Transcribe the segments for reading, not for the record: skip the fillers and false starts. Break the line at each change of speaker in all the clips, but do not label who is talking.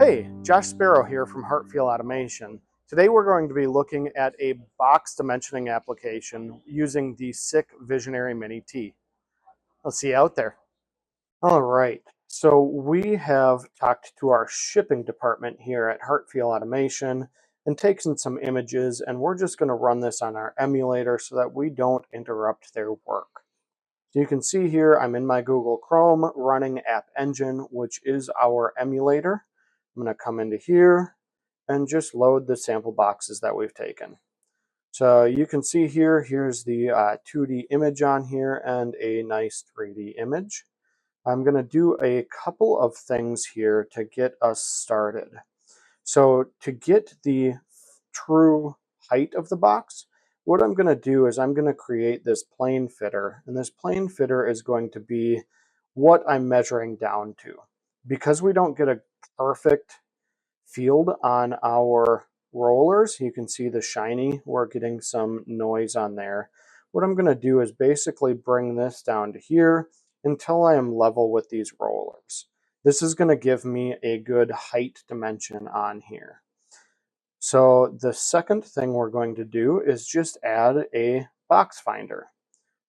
Hey, Josh Sparrow here from Hartfiel Automation. Today we're going to be looking at a box dimensioning application using the SICK Visionary Mini T. Let's see you out there. All right, so we have talked to our shipping department here at Hartfiel Automation and taken some images, and we're just going to run this on our emulator so that we don't interrupt their work. So you can see here I'm in my Google Chrome running App Engine, which is our emulator. I'm going to come into here and just load the sample boxes that we've taken. So you can see here, here's the 2D image on here and a nice 3D image. I'm going to do a couple of things here to get us started. So to get the true height of the box, what I'm going to do is I'm going to create this plane fitter, and this plane fitter is going to be what I'm measuring down to. Because we don't get a perfect field on our rollers, you can see the shiny, we're getting some noise on there. What I'm going to do is basically bring this down to here until I am level with these rollers. This is going to give me a good height dimension on here. So the second thing we're going to do is just add a box finder.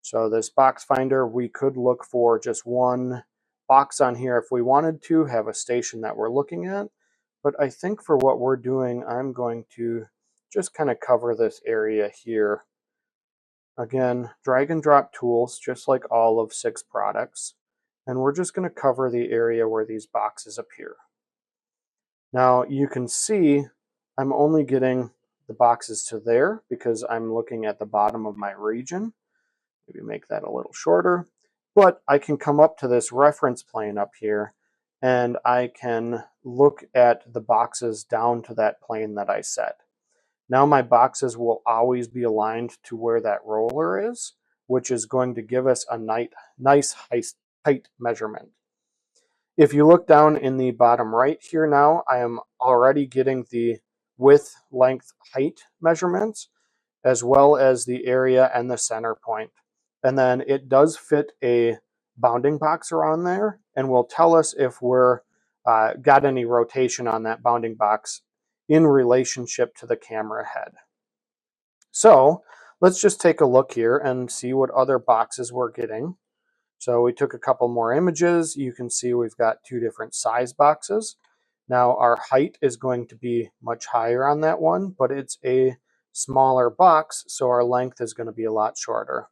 So this box finder, we could look for just one box on here if we wanted to have a station that we're looking at. But I think for what we're doing, I'm going to just kind of cover this area here. Again, drag and drop tools, just like all of SICK's products. And we're just going to cover the area where these boxes appear. Now you can see I'm only getting the boxes to there because I'm looking at the bottom of my region. Maybe make that a little shorter. But I can come up to this reference plane up here and I can look at the boxes down to that plane that I set. Now my boxes will always be aligned to where that roller is, which is going to give us a nice height measurement. If you look down in the bottom right here now, I am already getting the width, length, height measurements, as well as the area and the center point. And then it does fit a bounding box around there and will tell us if we're got any rotation on that bounding box in relationship to the camera head. So let's just take a look here and see what other boxes we're getting. So we took a couple more images. You can see we've got two different size boxes. Now our height is going to be much higher on that one, but it's a smaller box, so our length is going to be a lot shorter.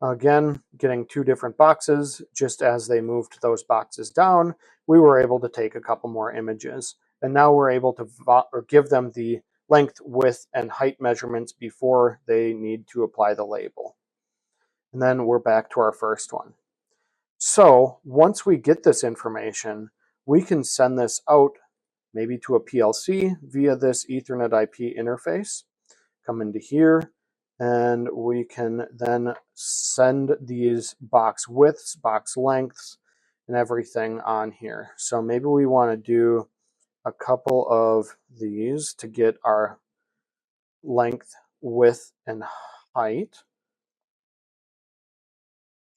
Again, getting two different boxes. Just as they moved those boxes down, we were able to take a couple more images. And now we're able to give them the length, width, and height measurements before they need to apply the label. And then we're back to our first one. So once we get this information, we can send this out maybe to a PLC via this Ethernet IP interface. Come into here, and we can then send these box widths, box lengths, and everything on here. So maybe we want to do a couple of these to get our length, width, and height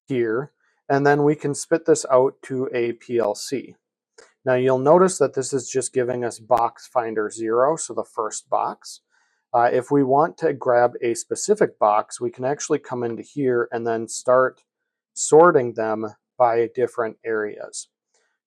here, and then we can spit this out to a PLC. Now you'll notice that this is just giving us box finder 0, so the first box. If we want to grab a specific box, we can actually come into here and then start sorting them by different areas.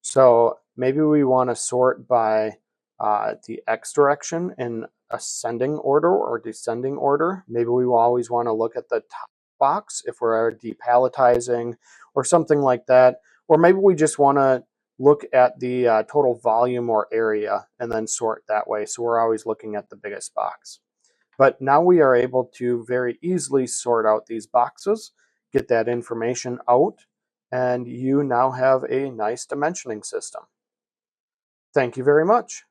So maybe we want to sort by the X direction in ascending order or descending order. Maybe we will always want to look at the top box if we're depalletizing or something like that. Or maybe we just want to look at the total volume or area and then sort that way. So we're always looking at the biggest box. But now we are able to very easily sort out these boxes, get that information out, and you now have a nice dimensioning system. Thank you very much.